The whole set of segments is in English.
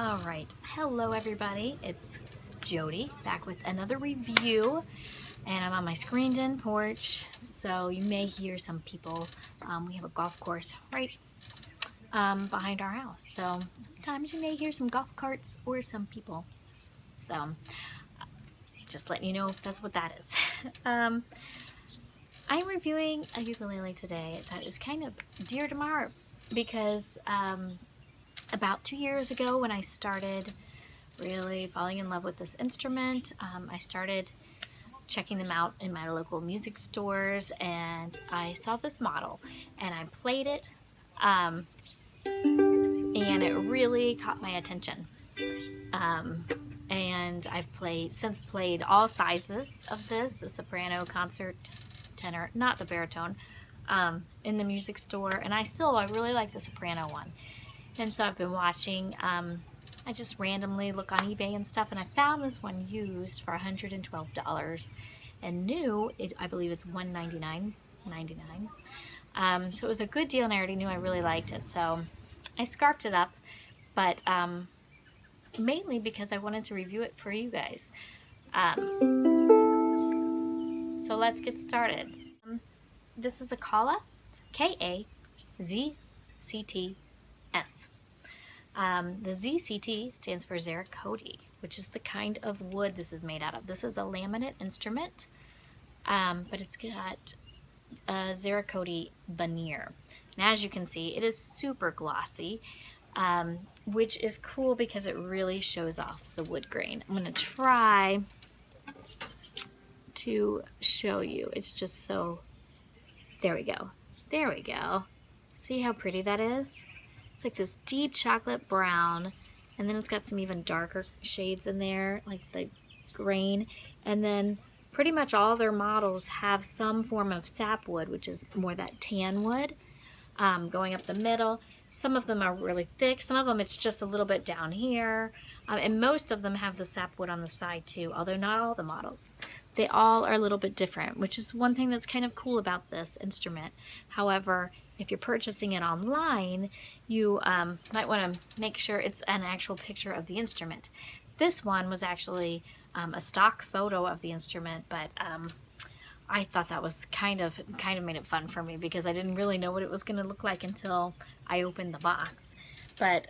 Alright, hello everybody, it's Jody back with another review, and I'm on my screened-in porch, so you may hear some people. We have a golf course right behind our house, so sometimes you may hear some golf carts or some people, so just letting you know that's what that is. I'm reviewing a ukulele today that is kind of dear to my heart because about 2 years ago, when I started really falling in love with this instrument, I started checking them out in my local music stores, and I saw this model and I played it, and it really caught my attention. And I've since played all sizes of this, the soprano, concert, tenor, not the baritone, in the music store, and I really like the soprano one. And so I've been watching, I just randomly look on eBay and stuff, and I found this one used for $112, and new, I believe it's $199.99. So it was a good deal, and I already knew I really liked it, so I scarfed it up, but mainly because I wanted to review it for you guys. So let's get started. This is a Kala KA-ZCT-S. The ZCT stands for Ziricote, which is the kind of wood this is made out of. This is a laminate instrument, but it's got a Ziricote veneer. And as you can see, it is super glossy, which is cool because it really shows off the wood grain. I'm going to try to show you. It's just so... There we go. There we go. See how pretty that is? It's like this deep chocolate brown, and then it's got some even darker shades in there, like the grain. And then pretty much all their models have some form of sapwood, which is more that tan wood, going up the middle. Some of them are really thick. Some of them it's just a little bit down here. And most of them have the sapwood on the side too, although not all the models. They all are a little bit different, which is one thing that's kind of cool about this instrument. However, if you're purchasing it online, you might want to make sure it's an actual picture of the instrument. This one was actually a stock photo of the instrument, but I thought that was kind of made it fun for me because I didn't really know what it was going to look like until I opened the box. But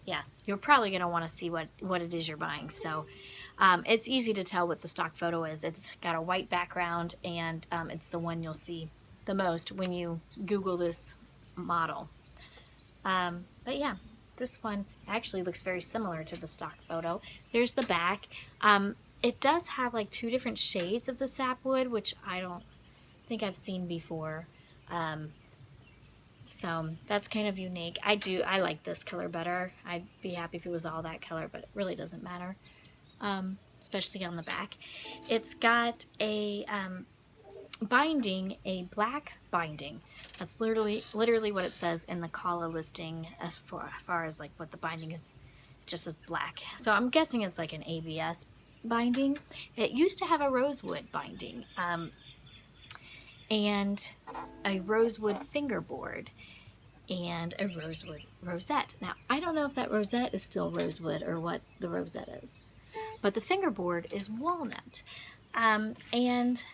yeah, you're probably going to want to see what it is you're buying. So it's easy to tell what the stock photo is. It's got a white background, and it's the one you'll see the most when you Google this model. But yeah, this one actually looks very similar to the stock photo. There's the back. It does have like 2 different shades of the sapwood, which I don't think I've seen before. So that's kind of unique. I like this color better. I'd be happy if it was all that color, but it really doesn't matter, especially on the back. It's got a binding, a black binding. That's literally what it says in the Kala listing as far as like what the binding is. It just says black. So I'm guessing it's like an ABS binding. It used to have a rosewood binding, and a rosewood fingerboard, and a rosewood rosette. Now, I don't know if that rosette is still rosewood or what the rosette is, but the fingerboard is walnut, and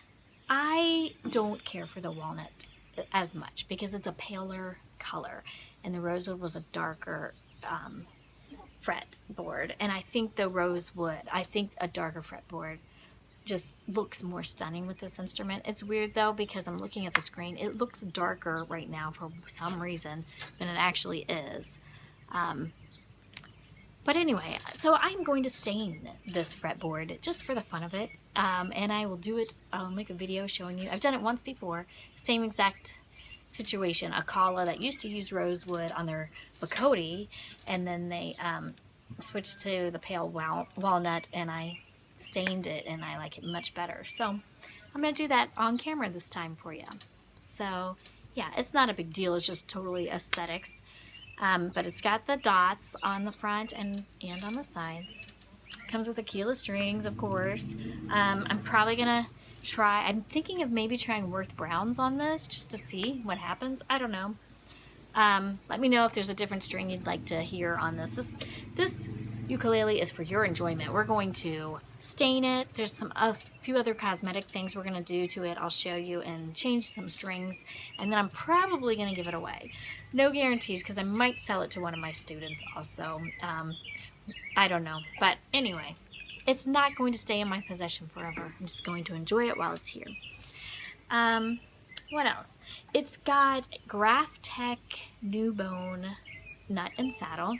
I don't care for the walnut as much because it's a paler color, and the rosewood was a darker fretboard, and I think a darker fretboard just looks more stunning with this instrument. It's weird though because I'm looking at the screen. It looks darker right now for some reason than it actually is. But anyway, so I'm going to stain this fretboard just for the fun of it, and I will do it. I'll make a video showing you. I've done it once before, same exact situation. A Kala that used to use rosewood on their Ziricote, and then they switched to the pale walnut, and I stained it, and I like it much better. So I'm going to do that on camera this time for you. So yeah, it's not a big deal. It's just totally aesthetics. But it's got the dots on the front and on the sides. Comes with a keyless strings, of course. I'm probably gonna I'm thinking of maybe trying Worth Browns on this just to see what happens. I don't know. Let me know if there's a different string you'd like to hear on this. This ukulele is for your enjoyment. We're going to stain it. There's a few other cosmetic things we're going to do to it. I'll show you, and change some strings, and then I'm probably going to give it away. No guarantees, because I might sell it to one of my students also. I don't know. But anyway, it's not going to stay in my possession forever. I'm just going to enjoy it while it's here. What else? It's got Graph Tech New Bone nut and saddle,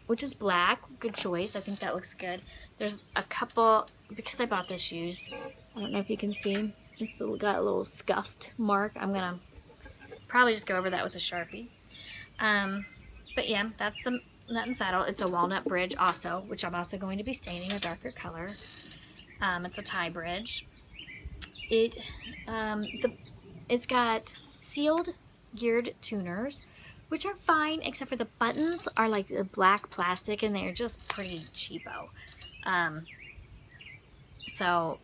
which is black. Good choice. I think that looks good. There's a couple, because I bought this used. I don't know if you can see. It's got a little scuffed mark. I'm gonna probably just go over that with a Sharpie. But yeah, that's the nut and saddle. It's a walnut bridge also, which I'm also going to be staining a darker color. It's a tie bridge. It's got sealed geared tuners, which are fine, except for the buttons are like the black plastic, and they're just pretty cheapo. So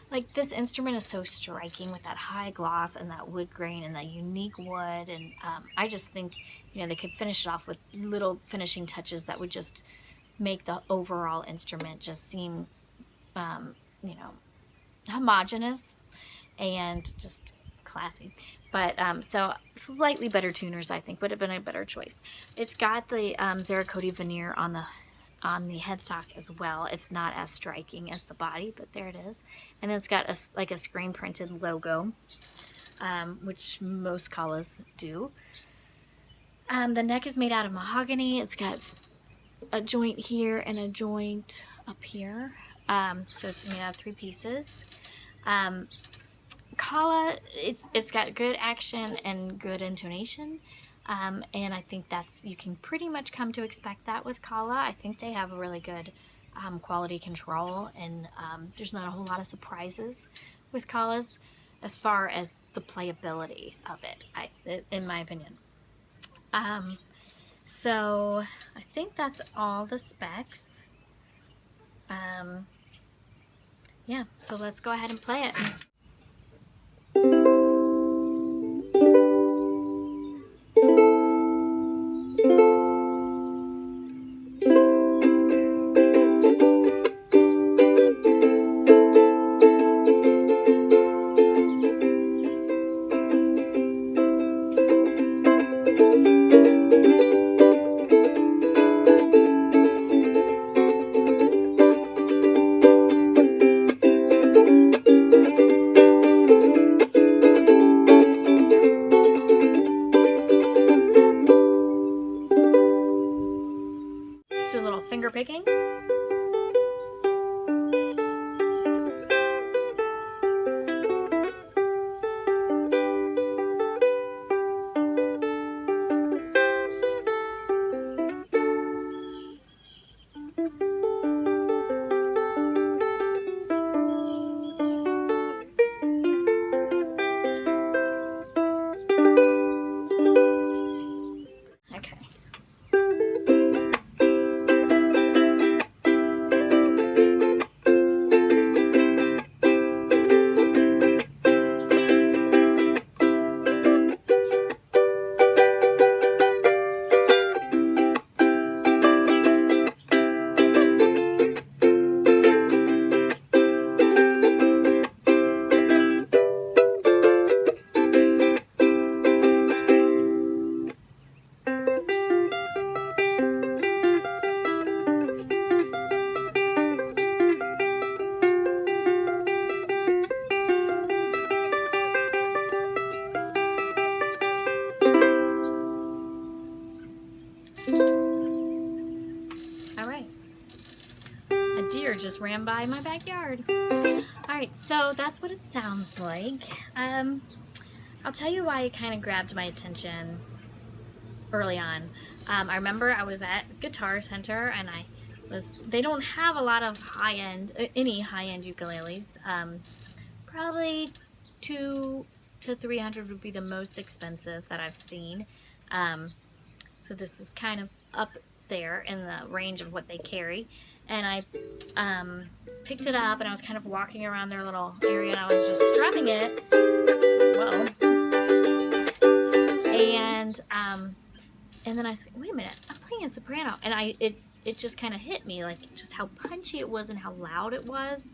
like, this instrument is so striking with that high gloss and that wood grain and that unique wood, and I just think, you know, they could finish it off with little finishing touches that would just make the overall instrument just seem, you know, homogeneous and just classy. But so slightly better tuners, I think, would have been a better choice. It's got the Ziricote veneer on the headstock as well. It's not as striking as the body, but there it is. And then it's got like a screen printed logo, which most Kalas do. The neck is made out of mahogany. It's got a joint here and a joint up here. So it's made out of 3 pieces. Kala, it's got good action and good intonation. And I think you can pretty much come to expect that with Kala. I think they have a really good quality control, and there's not a whole lot of surprises with Kalas as far as the playability of it, in my opinion. So I think that's all the specs. Yeah, so let's go ahead and play it. Do a little finger picking. Okay. Just ran by my backyard. Alright, so that's what it sounds like. I'll tell you why it kind of grabbed my attention early on. I remember I was at Guitar Center, and they don't have a lot of any high-end ukuleles. Probably $200 to $300 would be the most expensive that I've seen. So this is kind of up there in the range of what they carry. And I picked it up, and I was kind of walking around their little area, and I was just strumming it. Whoa. And then I was like, wait a minute, I'm playing a soprano. And it just kind of hit me, like just how punchy it was and how loud it was.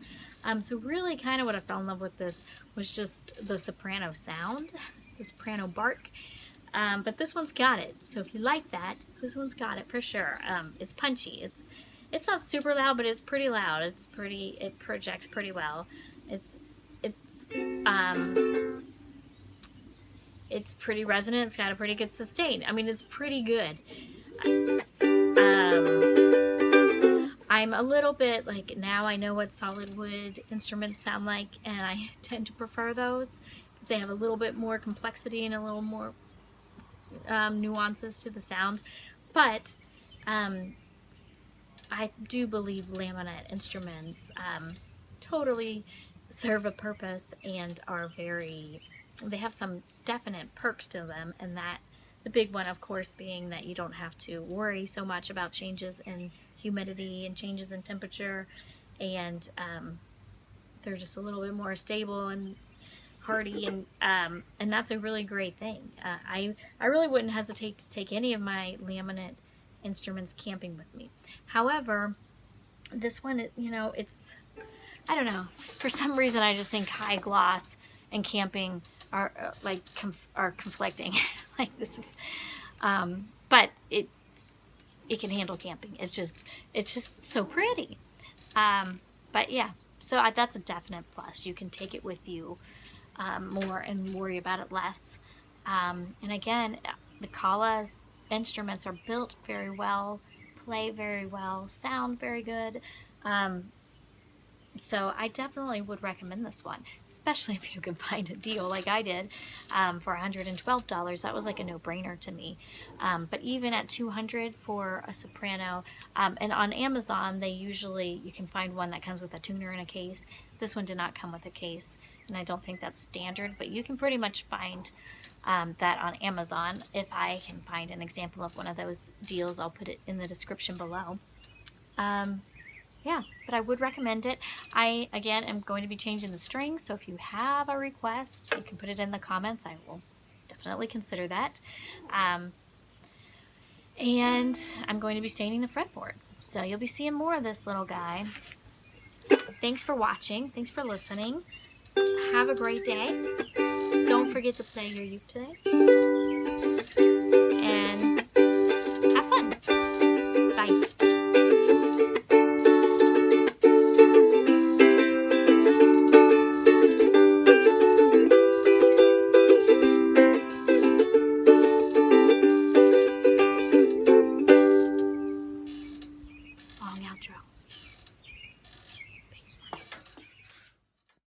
So really kind of what I fell in love with this was just the soprano sound, the soprano bark. But this one's got it. So if you like that, this one's got it for sure. It's punchy. It's not super loud, but it's pretty loud. It projects pretty well. It's pretty resonant. It's got a pretty good sustain. I mean, it's pretty good. I'm a little bit like, now I know what solid wood instruments sound like, and I tend to prefer those because they have a little bit more complexity and a little more nuances to the sound. But I do believe laminate instruments totally serve a purpose and are they have some definite perks to them, and that the big one, of course, being that you don't have to worry so much about changes in humidity and changes in temperature, and they're just a little bit more stable and hardy, and that's a really great thing. I really wouldn't hesitate to take any of my laminate instruments camping with me. However, this one, you know, I don't know, for some reason I just think high gloss and camping are are conflicting. Like this is, but it can handle camping. It's just so pretty. But yeah, so that's a definite plus. You can take it with you more and worry about it less. And again, the Kala's instruments are built very well, play very well, sound very good. So I definitely would recommend this one, especially if you can find a deal like I did for $112. That was like a no-brainer to me. But even at $200 for a soprano, and on Amazon you can find one that comes with a tuner and a case. This one did not come with a case, and I don't think that's standard, but you can pretty much find that on Amazon. If I can find an example of one of those deals, I'll put it in the description below. Yeah, but I would recommend it. I, again, am going to be changing the strings, so if you have a request, you can put it in the comments. I will definitely consider that. And I'm going to be staining the fretboard, so you'll be seeing more of this little guy. Thanks for watching. Thanks for listening. Have a great day. Don't forget to play your uke today. And have fun. Bye. Long outro.